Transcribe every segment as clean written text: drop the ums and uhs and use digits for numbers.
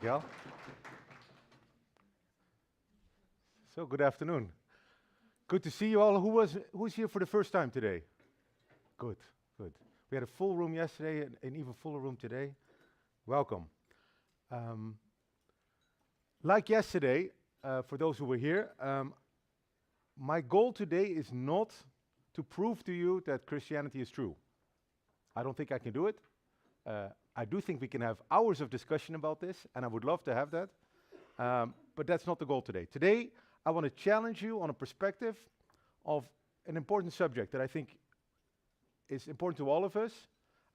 Yeah. So good afternoon. Good to see you all. Who's here for the first time today? Good, good. We had a full room yesterday, and an even fuller room today. Welcome. Um, like yesterday, for those who were here, my goal today is not to prove to you that Christianity is true. I don't think I can do it. I do think we can have hours of discussion about this, and I would love to have that. But that's not the goal today. Today, I want to challenge you on a perspective of an important subject that I think is important to all of us,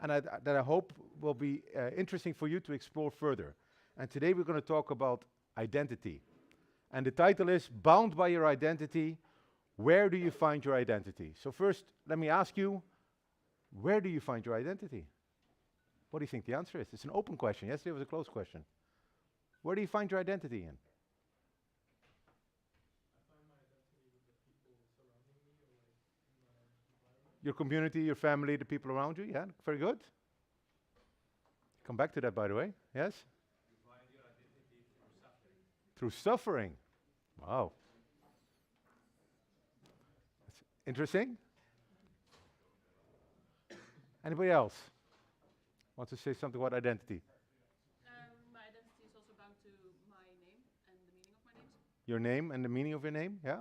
and that I hope will be interesting for you to explore further. And today we're going to talk about identity. And the title is Bound by Your Identity, Where Do You Find Your Identity? So first, let me ask you, where do you find your identity? What do you think the answer is? It's an open question. Yesterday was a closed question. Where do you find your identity in? Your community, your family, the people around you? Yeah, very good. Come back to that, by the way. Yes? You find your identity through suffering. Through suffering. Wow. That's interesting. Anybody else want to say something about identity? My identity is also bound to my name and the meaning of my name. Your name and the meaning of your name? Yeah?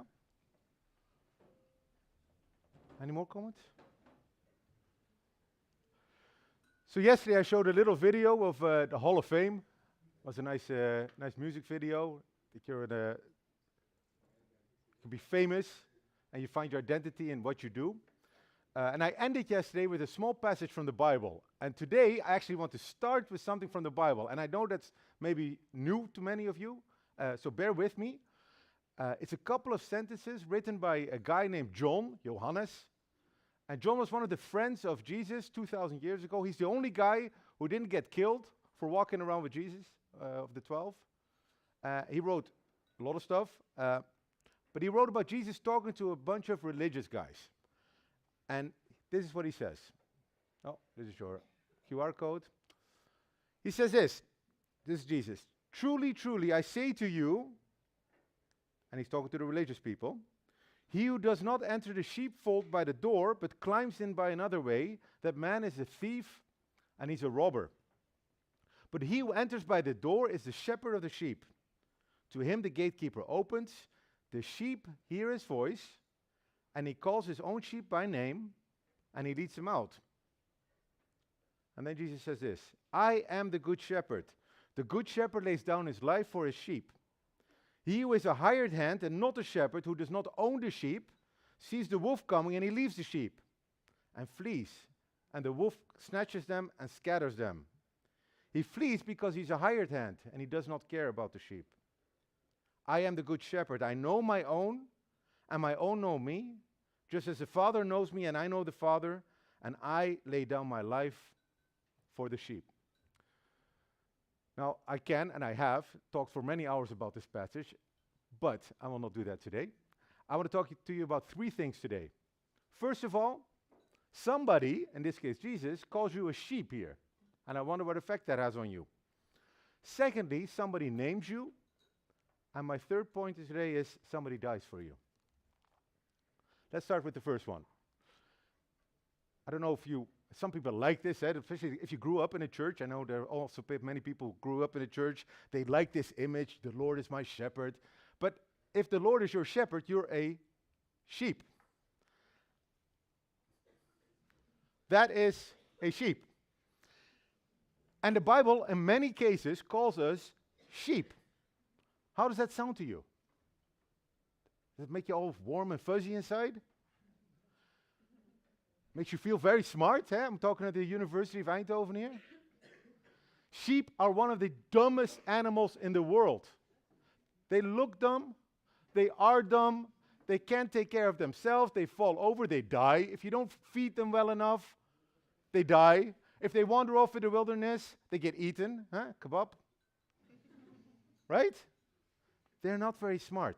Any more comments? So yesterday I showed a little video of the Hall of Fame. It was a nice music video. That you can be famous and you find your identity in what you do. And I ended yesterday with a small passage from the Bible. And today I actually want to start with something from the Bible. And I know that's maybe new to many of you, so bear with me. It's a couple of sentences written by a guy named Johannes. And John was one of the friends of Jesus 2,000 years ago. He's the only guy who didn't get killed for walking around with Jesus, of the 12. He wrote a lot of stuff, but he wrote about Jesus talking to a bunch of religious guys. And this is what he says. Oh, this is your QR code. He says this is Jesus. Truly, truly, I say to you, and he's talking to the religious people, he who does not enter the sheepfold by the door, but climbs in by another way, that man is a thief and he's a robber. But he who enters by the door is the shepherd of the sheep. To him the gatekeeper opens, the sheep hear his voice, and he calls his own sheep by name, and he leads them out. And then Jesus says this, I am the good shepherd. The good shepherd lays down his life for his sheep. He who is a hired hand and not a shepherd, who does not own the sheep, sees the wolf coming and he leaves the sheep and flees. And the wolf snatches them and scatters them. He flees because he's a hired hand and he does not care about the sheep. I am the good shepherd. I know my own and my own know me, just as the Father knows me and I know the Father, and I lay down my life for the sheep. Now, I can, and I have, talked for many hours about this passage, but I will not do that today. I want to talk to you about three things today. First of all, somebody, in this case Jesus, calls you a sheep here, and I wonder what effect that has on you. Secondly, somebody names you, and my third point today is somebody dies for you. Let's start with the first one. I don't know if some people like this, especially if you grew up in a church. I know there are also many people who grew up in a church. They like this image, the Lord is my shepherd. But if the Lord is your shepherd, you're a sheep. That is a sheep. And the Bible, in many cases, calls us sheep. How does that sound to you? Does it make you all warm and fuzzy inside? Makes you feel very smart, eh? I'm talking at the University of Eindhoven here. Sheep are one of the dumbest animals in the world. They look dumb, they are dumb, they can't take care of themselves, they fall over, they die. If you don't feed them well enough, they die. If they wander off in the wilderness, they get eaten, huh? Kebab. Right? They're not very smart.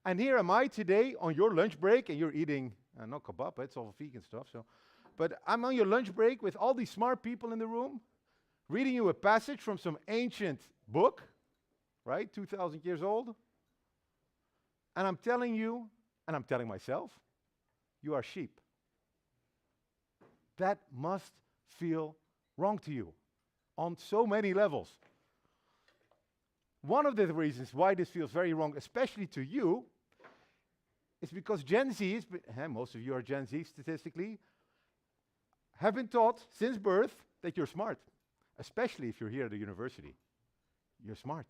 And here am I today on your lunch break, and you're eating, not kebab, it's all vegan stuff. But I'm on your lunch break with all these smart people in the room reading you a passage from some ancient book, right? 2,000 years old. And I'm telling you, and I'm telling myself, you are sheep. That must feel wrong to you on so many levels. One of the reasons why this feels very wrong, especially to you, is because Gen Zs, most of you are Gen Z statistically, have been taught since birth that you're smart, especially if you're here at the university. You're smart.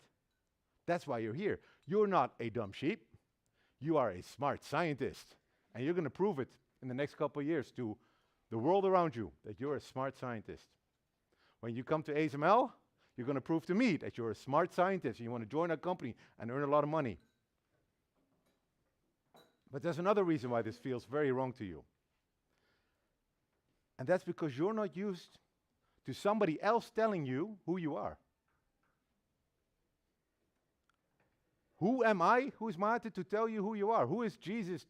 That's why you're here. You're not a dumb sheep. You are a smart scientist. And you're going to prove it in the next couple of years to the world around you that you're a smart scientist. When you come to ASML, you're going to prove to me that you're a smart scientist and you want to join our company and earn a lot of money. But there's another reason why this feels very wrong to you. And that's because you're not used to somebody else telling you who you are. Who am I? Who is Maarten to tell you who you are? Who is Jesus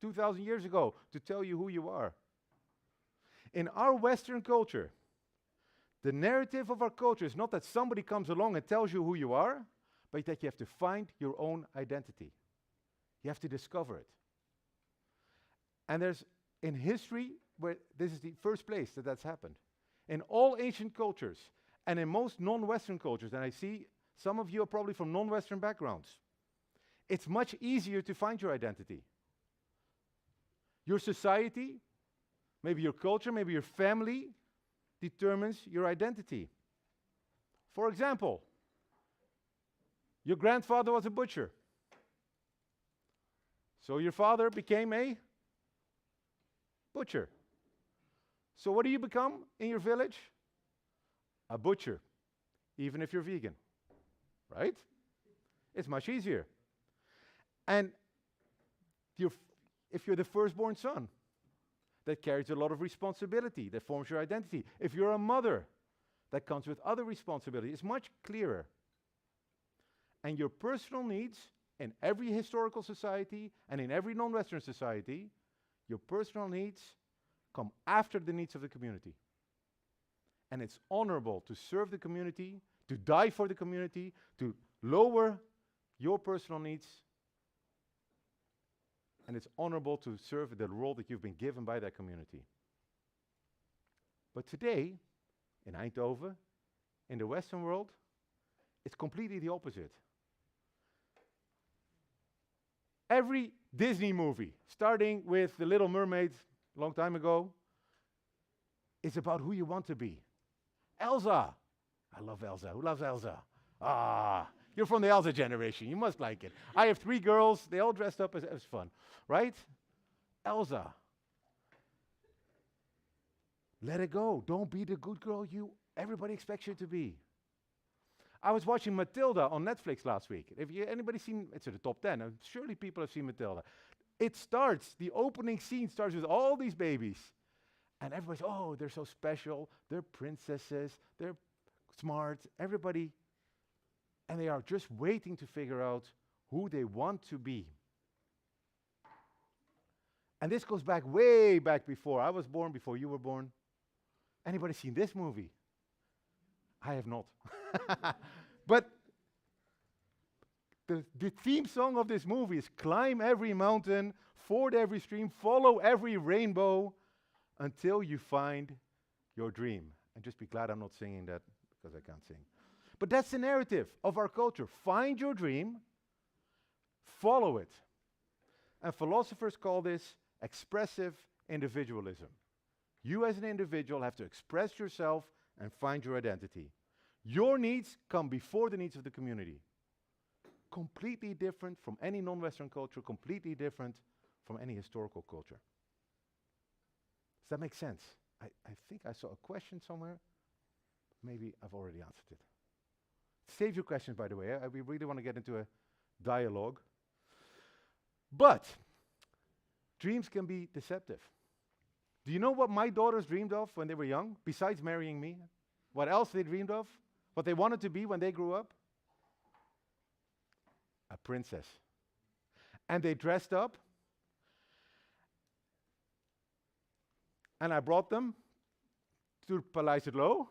2,000 years ago to tell you who you are? In our Western culture, the narrative of our culture is not that somebody comes along and tells you who you are, but that you have to find your own identity. You have to discover it. And there's, in history, where this is the first place that that's happened. In all ancient cultures, and in most non-Western cultures, and I see some of you are probably from non-Western backgrounds, it's much easier to find your identity. Your society, maybe your culture, maybe your family, determines your identity. For example, your grandfather was a butcher. So your father became a butcher. So what do you become in your village? A butcher, even if you're vegan, right? It's much easier. And if you're the firstborn son, that carries a lot of responsibility, that forms your identity. If you're a mother, that comes with other responsibility. It's much clearer. And your personal needs in every historical society and in every non-Western society, your personal needs come after the needs of the community. And it's honorable to serve the community, to die for the community, to lower your personal needs. And it's honorable to serve the role that you've been given by that community. But today, in Eindhoven, in the Western world, it's completely the opposite. Every Disney movie, starting with The Little Mermaid a long time ago, is about who you want to be. Elsa. I love Elsa. Who loves Elsa? You're from the Elsa generation. You must like it. I have 3 girls. They all dressed up as fun, right? Elsa. Let it go. Don't be the good girl everybody expects you to be. I was watching Matilda on Netflix last week. Anybody seen, it's in the top 10. Surely people have seen Matilda. It starts, the opening scene starts with all these babies. And everybody's, oh, they're so special. They're princesses. They're smart. Everybody. And they are just waiting to figure out who they want to be. And this goes back way back before I was born, before you were born. Anybody seen this movie? I have not. But the theme song of this movie is climb every mountain, ford every stream, follow every rainbow until you find your dream. And just be glad I'm not singing that because I can't sing. But that's the narrative of our culture. Find your dream, follow it. And philosophers call this expressive individualism. You as an individual have to express yourself and find your identity. Your needs come before the needs of the community. Completely different from any non-Western culture, completely different from any historical culture. Does that make sense? I think I saw a question somewhere. Maybe I've already answered it. Save your questions, by the way. We really want to get into a dialogue. But dreams can be deceptive. Do you know what my daughters dreamed of when they were young, besides marrying me? What else they dreamed of? What they wanted to be when they grew up? A princess. And they dressed up. And I brought them to Paleis het Loo.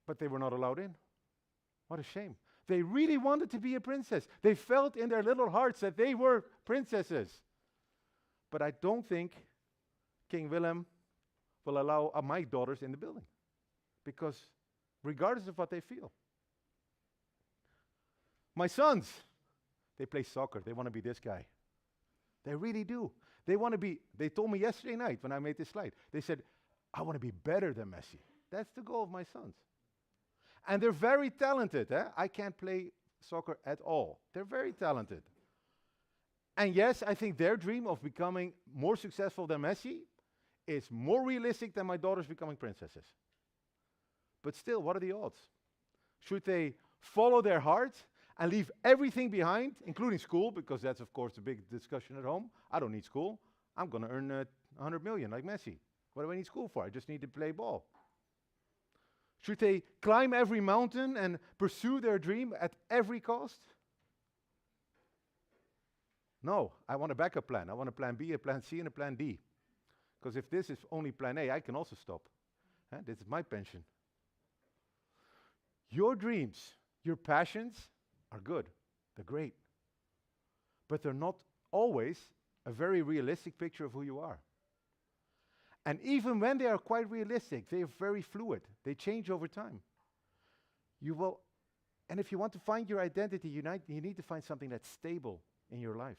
but they were not allowed in. What a shame. They really wanted to be a princess. They felt in their little hearts that they were princesses. But I don't think King Willem will allow my daughters in the building, because regardless of what they feel. My sons, they play soccer. They want to be this guy. They really do. They told me yesterday night when I made this slide, they said, I want to be better than Messi. That's the goal of my sons. And they're very talented. I can't play soccer at all. They're very talented. And yes, I think their dream of becoming more successful than Messi is more realistic than my daughters becoming princesses. But still, what are the odds? Should they follow their heart and leave everything behind, including school, because that's, of course, the big discussion at home. I don't need school. I'm going to earn 100 million like Messi. What do I need school for? I just need to play ball. Should they climb every mountain and pursue their dream at every cost? No, I want a backup plan. I want a plan B, a plan C, and a plan D. Because if this is only plan A, I can also stop. This is my pension. Your dreams, your passions are good. They're great. But they're not always a very realistic picture of who you are. And even when they are quite realistic, they are very fluid. They change over time. And if you want to find your identity, you need to find something that's stable in your life.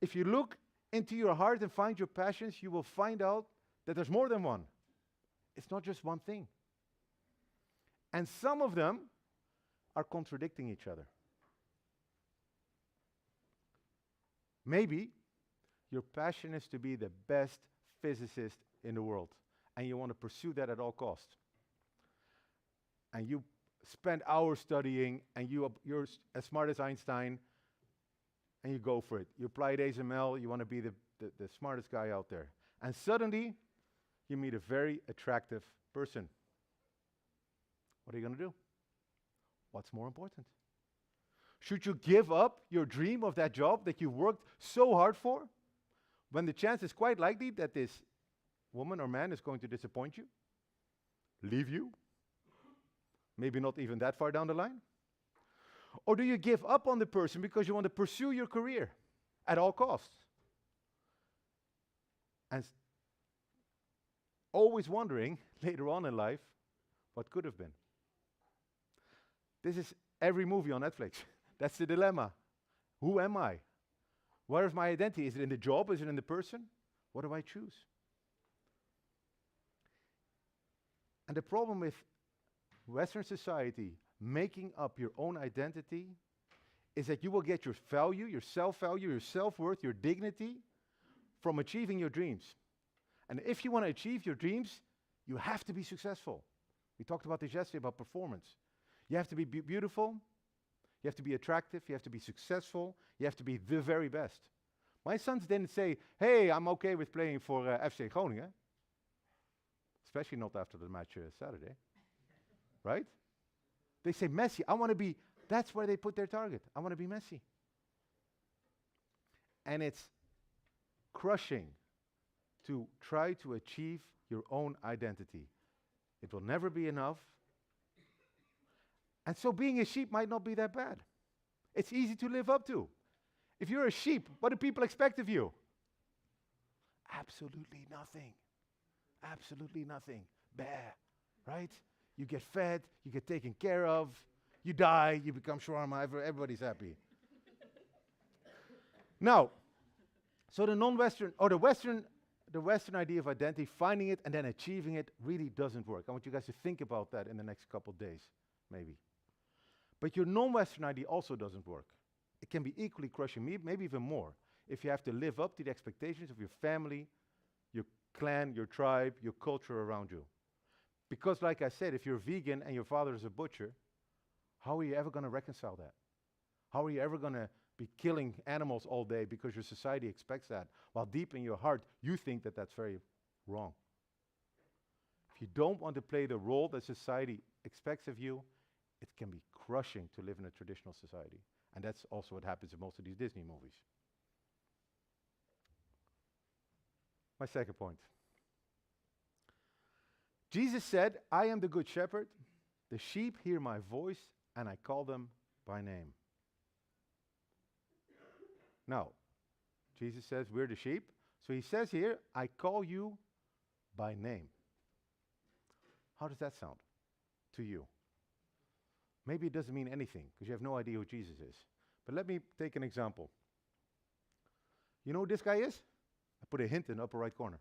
If you look into your heart and find your passions, you will find out that there's more than one. It's not just one thing. And some of them are contradicting each other. Maybe your passion is to be the best physicist in the world, and you want to pursue that at all costs. And you spend hours studying, and you're as smart as Einstein, and you go for it. You applied ASML, you want to be the smartest guy out there. And suddenly, you meet a very attractive person. What are you going to do? What's more important? Should you give up your dream of that job that you worked so hard for, when the chance is quite likely that this woman or man is going to disappoint you, leave you, maybe not even that far down the line? Or do you give up on the person because you want to pursue your career at all costs? And always wondering later on in life what could have been. This is every movie on Netflix. That's the dilemma. Who am I? Where is my identity? Is it in the job? Is it in the person? What do I choose? And the problem with Western society making up your own identity is that you will get your value, your self-value, your self-worth, your dignity from achieving your dreams. And if you want to achieve your dreams, you have to be successful. We talked about this yesterday, about performance. You have to be beautiful. You have to be attractive. You have to be successful. You have to be the very best. My sons didn't say, hey, I'm okay with playing for FC Groningen. Especially not after the match Saturday. Right? They say, Messi, I want to be, that's where they put their target. I want to be Messi. And it's crushing to try to achieve your own identity. It will never be enough. And so being a sheep might not be that bad. It's easy to live up to. If you're a sheep, what do people expect of you? Absolutely nothing. Absolutely nothing. Bah, right? You get fed, you get taken care of, you die, you become shawarma, everybody's happy. Now, so the non-Western, or the Western idea of identity, finding it and then achieving it really doesn't work. I want you guys to think about that in the next couple of days, maybe. But your non-Western idea also doesn't work. It can be equally crushing, maybe even more, if you have to live up to the expectations of your family, your clan, your tribe, your culture around you. Because like I said, if you're vegan and your father is a butcher, how are you ever going to reconcile that? How are you ever going to be killing animals all day because your society expects that, while deep in your heart you think that that's very wrong? If you don't want to play the role that society expects of you, it can be crushing to live in a traditional society. And that's also what happens in most of these Disney movies. My second point. Jesus said, I am the good shepherd. The sheep hear my voice, and I call them by name. Now, Jesus says we're the sheep. So he says here, I call you by name. How does that sound to you? Maybe it doesn't mean anything because you have no idea who Jesus is. But let me take an example. You know who this guy is? I put a hint in the upper right corner.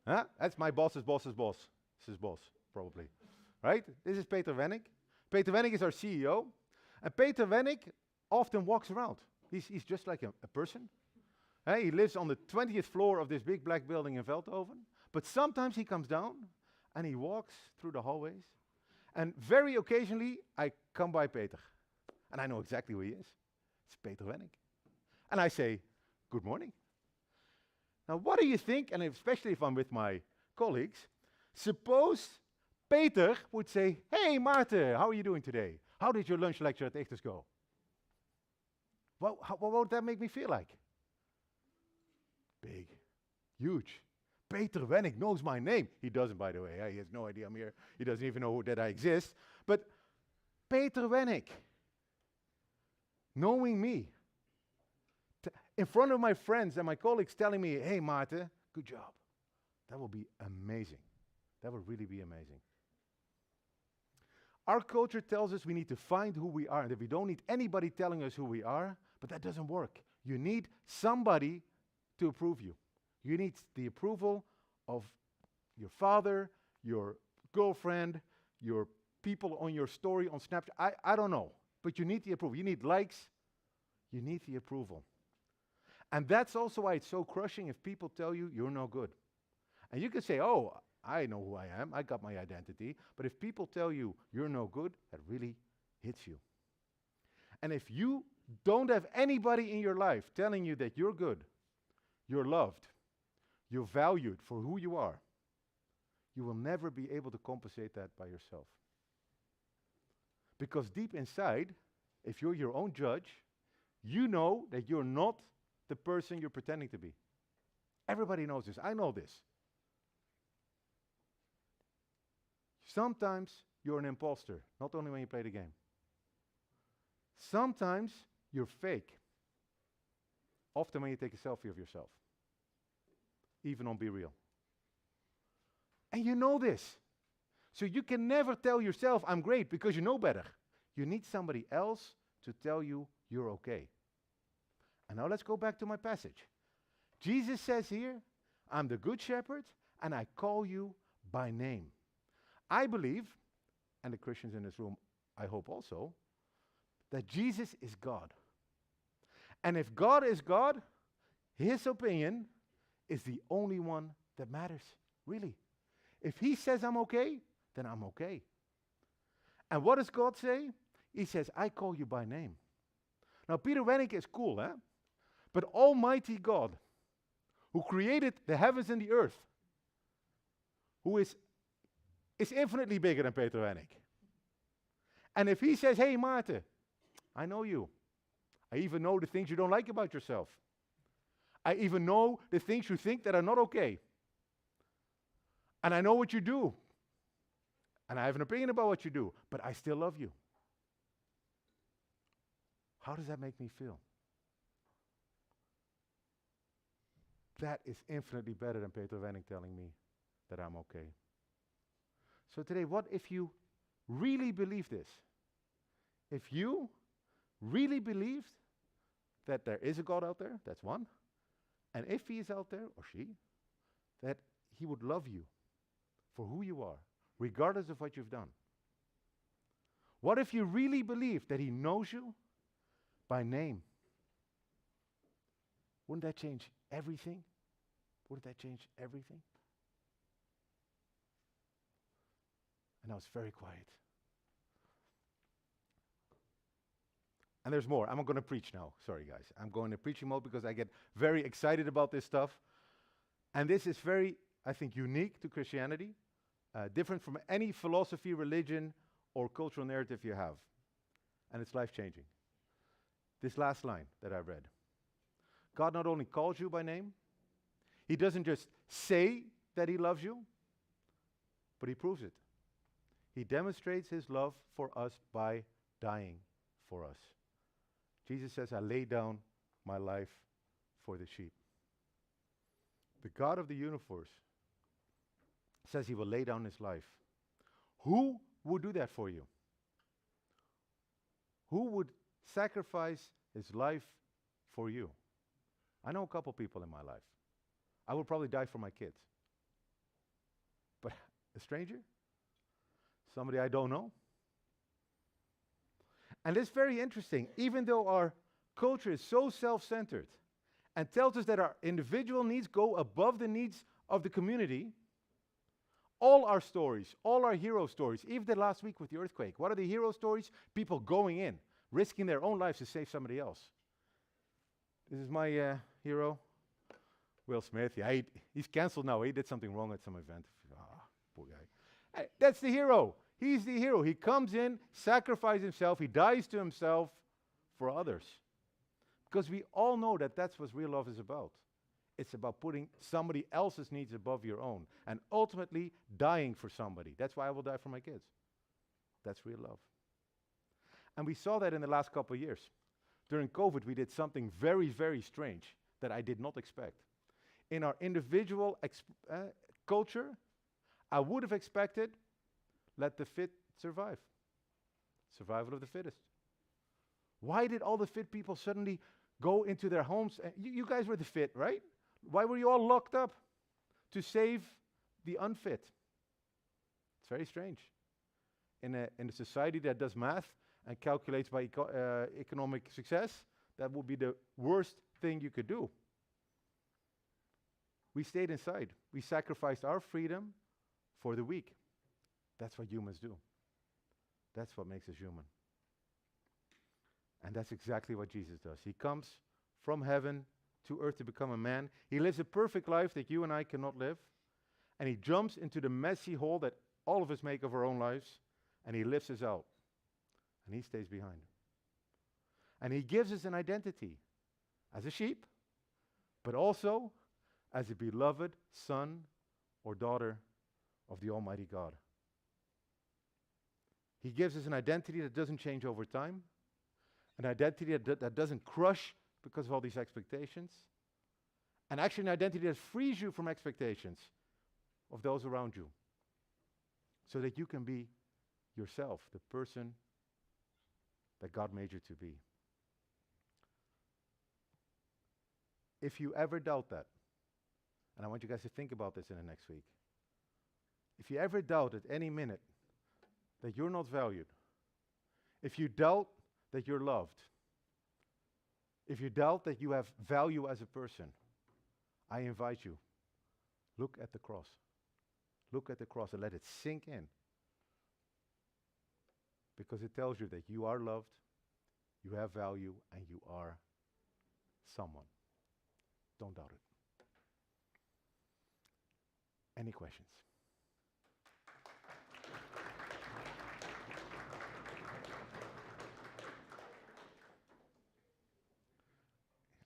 Huh? That's my boss's boss's boss. It's his boss, probably. Right? This is Peter Wennick. Peter Wennick is our CEO. And Peter Wennick often walks around. He's just like a person. He lives on the 20th floor of this big black building in Eindhoven. But sometimes he comes down and he walks through the hallways. And very occasionally, I come by Peter. And I know exactly who he is. It's Peter Wennick. And I say, good morning. Now, what do you think, and especially if I'm with my colleagues, suppose Peter would say, hey, Maarten, how are you doing today? How did your lunch lecture at Ichters go? What would that make me feel like? Big. Huge. Peter Wennick knows my name. He doesn't, by the way. He has no idea I'm here. He doesn't even know that I exist. But Peter Wennick, knowing me, in front of my friends and my colleagues telling me, hey, Maarten, good job. That will be amazing. That would really be amazing. Our culture tells us we need to find who we are and that we don't need anybody telling us who we are, but that doesn't work. You need somebody to approve you. You need the approval of your father, your girlfriend, your people on your story on Snapchat. I don't know, but you need the approval. You need likes. You need the approval. And that's also why it's so crushing if people tell you you're no good. And you can say, oh, I know who I am. I got my identity. But if people tell you you're no good, that really hits you. And if you don't have anybody in your life telling you that you're good, you're loved, you're valued for who you are, you will never be able to compensate that by yourself. Because deep inside, if you're your own judge, you know that you're not the person you're pretending to be. Everybody knows this. I know this. Sometimes you're an imposter, not only when you play the game. Sometimes you're fake. Often when you take a selfie of yourself. Even on Be Real. And you know this. So you can never tell yourself, I'm great, because you know better. You need somebody else to tell you you're okay. And now let's go back to my passage. Jesus says here, I'm the good shepherd, and I call you by name. I believe, and the Christians in this room, I hope also, that Jesus is God. And if God is God, his opinion is the only one that matters, really. If he says I'm okay, then I'm okay. And what does God say? He says, I call you by name. Now, Peter Wennick is cool, huh? But Almighty God, who created the heavens and the earth, who is infinitely bigger than Peter Wennick. And if he says, hey, Maarten, I know you. I even know the things you don't like about yourself. I even know the things you think that are not okay. And I know what you do. And I have an opinion about what you do, but I still love you. How does that make me feel? That is infinitely better than Peter Wennick telling me that I'm okay. So today, what if you really believe this? If you really believed that there is a God out there, that's one. And if he is out there, or she, that he would love you for who you are, regardless of what you've done. What if you really believe that he knows you by name? Wouldn't that change everything? Wouldn't that change everything? And now it's very quiet. And there's more. I'm not going to preach now. Sorry, guys. I'm going to preaching mode because I get very excited about this stuff. And this is very, I think, unique to Christianity, different from any philosophy, religion, or cultural narrative you have. And it's life-changing. This last line that I read. God not only calls you by name, he doesn't just say that he loves you, but he proves it. He demonstrates his love for us by dying for us. Jesus says, I lay down my life for the sheep. The God of the universe says he will lay down his life. Who would do that for you? Who would sacrifice his life for you? I know a couple people in my life. I would probably die for my kids. But a stranger? Somebody I don't know? And it's very interesting. Even though our culture is so self-centered and tells us that our individual needs go above the needs of the community, all our stories, all our hero stories, even the last week with the earthquake, what are the hero stories? People going in, risking their own lives to save somebody else. This is my hero, Will Smith. Yeah, he's cancelled now. He did something wrong at some event. Poor guy. That's the hero. He's the hero. He comes in, sacrifices himself, he dies to himself for others. Because we all know that that's what real love is about. It's about putting somebody else's needs above your own and ultimately dying for somebody. That's why I will die for my kids. That's real love. And we saw that in the last couple of years. During COVID, we did something very, very strange that I did not expect. In our individual culture, I would have expected, let the fit survive. Survival of the fittest. Why did all the fit people suddenly go into their homes? You guys were the fit, right? Why were you all locked up? To save the unfit. It's very strange. In a society that does math and calculates by economic success, that would be the worst thing you could do. We stayed inside. We sacrificed our freedom for the weak. That's what humans do. That's what makes us human. And that's exactly what Jesus does. He comes from heaven to earth to become a man. He lives a perfect life that you and I cannot live. And he jumps into the messy hole that all of us make of our own lives. And he lifts us out. And he stays behind. And he gives us an identity as a sheep, but also as a beloved son or daughter of the Almighty God. He gives us an identity that doesn't change over time, an identity that doesn't crush because of all these expectations, and actually an identity that frees you from expectations of those around you, so that you can be yourself, the person that God made you to be. If you ever doubt that, and I want you guys to think about this in the next week, if you ever doubt at any minute that you're not valued, if you doubt that you're loved, if you doubt that you have value as a person, I invite you, look at the cross. Look at the cross and let it sink in. Because it tells you that you are loved, you have value, and you are someone. Don't doubt it. Any questions?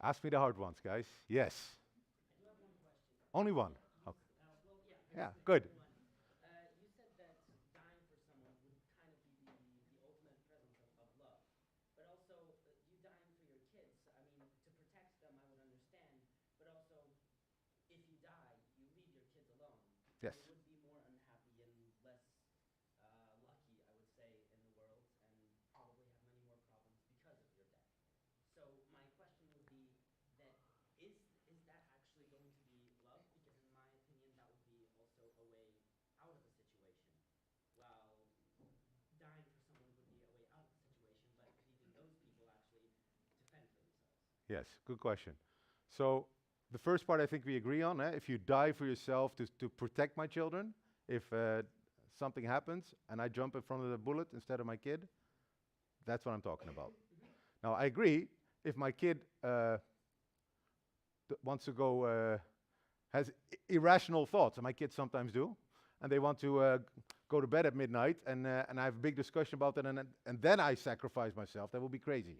Ask me the hard ones, guys. Yes. I do have one question. Only one. Okay. Well, yeah. Yeah, good. One. You said that dying for someone would kind of be the ultimate presence of love. But also, you dying for your kids, I mean, to protect them, I would understand. But also, if you die, you leave your kids alone. Yes. They would be more unhappy and less lucky, I would say, in the world, and probably have many more problems because of your death. So my question would be that is that actually going to be love? Because in my opinion, that would be also a way out of a situation. While dying for someone would be a way out of the situation, but leaving those people actually to fend for themselves. Yes, good question. So the first part I think we agree on. If you die for yourself to protect my children, if something happens and I jump in front of the bullet instead of my kid, that's what I'm talking about. Now I agree, if my kid wants to go, has irrational thoughts, and my kids sometimes do, and they want to go to bed at midnight, and I have a big discussion about that, and then I sacrifice myself, that would be crazy.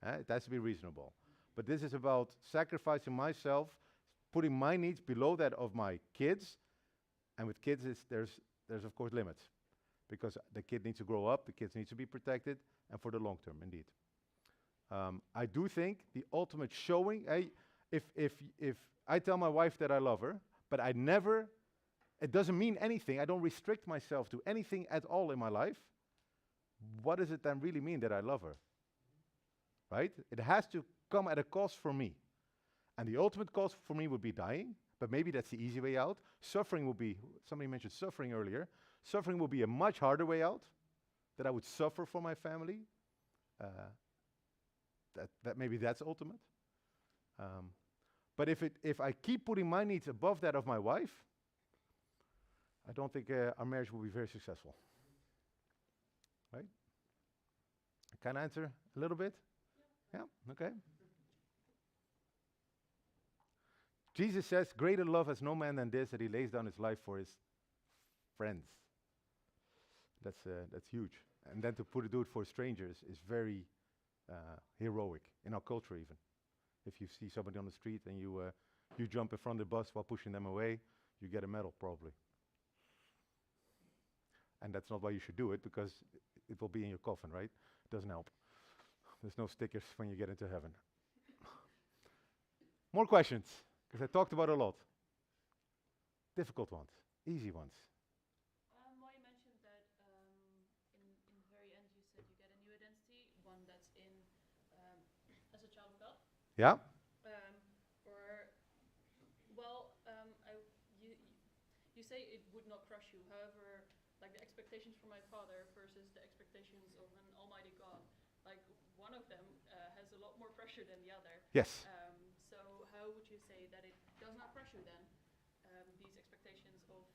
It has to be reasonable. But this is about sacrificing myself, putting my needs below that of my kids, and with kids there's there's of course limits, because the kid needs to grow up, the kids need to be protected, and for the long term, indeed. I do think the ultimate showing, if I tell my wife that I love her, but I never, it doesn't mean anything, I don't restrict myself to anything at all in my life, what does it then really mean that I love her? Right? It has to come at a cost for me. And the ultimate cost for me would be dying, but maybe that's the easy way out. Suffering will be, somebody mentioned suffering earlier, suffering will be a much harder way out, that I would suffer for my family. That maybe that's ultimate. But if I keep putting my needs above that of my wife, I don't think our marriage will be very successful. Right? Can I answer a little bit? Yeah, okay. Jesus says, greater love has no man than this, that he lays down his life for his friends. That's huge. And then to do it for strangers is very heroic in our culture even. If you see somebody on the street and you jump in front of the bus while pushing them away, you get a medal probably. And that's not why you should do it, because it will be in your coffin, right? It doesn't help. There's no stickers when you get into heaven. More questions, because I talked about a lot. Difficult ones, easy ones. Well, you mentioned that in the very end you said you get a new identity, one that's in as a child of God. Yeah? You say it would not crush you. However, like the expectations from my father versus the expectations of an almighty God, like one of them has a lot more pressure than the other. Yes. So how would you say that it does not crush you then? These expectations of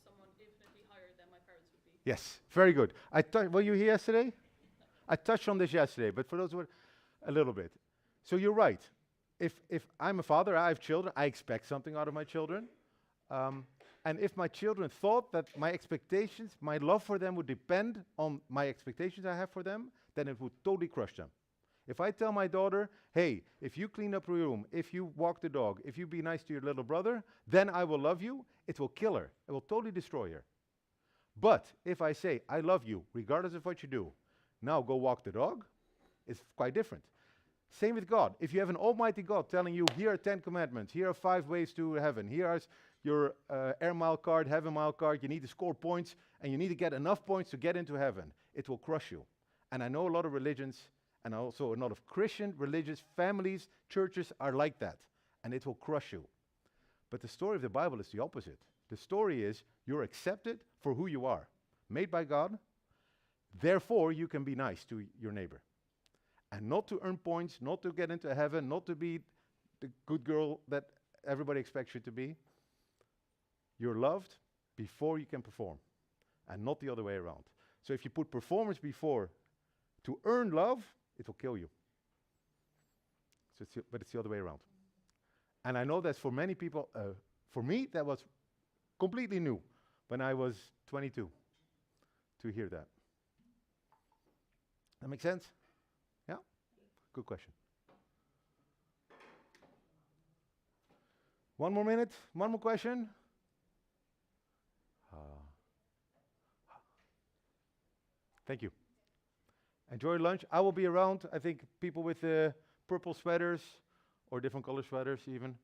someone infinitely higher than my parents would be. Yes, very good. Were you here yesterday? I touched on this yesterday, but for those who were a little bit. So you're right. If I'm a father, I have children, I expect something out of my children. And if my children thought that my expectations, my love for them would depend on my expectations I have for them, then it would totally crush them. If I tell my daughter, hey, if you clean up your room, if you walk the dog, if you be nice to your little brother, then I will love you, it will kill her. It will totally destroy her. But if I say, I love you, regardless of what you do, now go walk the dog, it's quite different. Same with God. If you have an almighty God telling you, here are 10 commandments, here are 5 ways to heaven, here is your air mile card, heaven mile card, you need to score points, and you need to get enough points to get into heaven, it will crush you. And I know a lot of religions, and also a lot of Christian religious families, churches are like that, and it will crush you. But the story of the Bible is the opposite. The story is, you're accepted for who you are, made by God, therefore you can be nice to your neighbor. And not to earn points, not to get into heaven, not to be the good girl that everybody expects you to be. You're loved before you can perform, and not the other way around. So if you put performance before to earn love, it will kill you. So but it's the other way around. And I know that's for many people, for me, that was completely new when I was 22 to hear that. That make sense? Yeah? Good question. One more minute, one more question. Thank you. Enjoy lunch. I will be around. I think people with purple sweaters or different color sweaters even.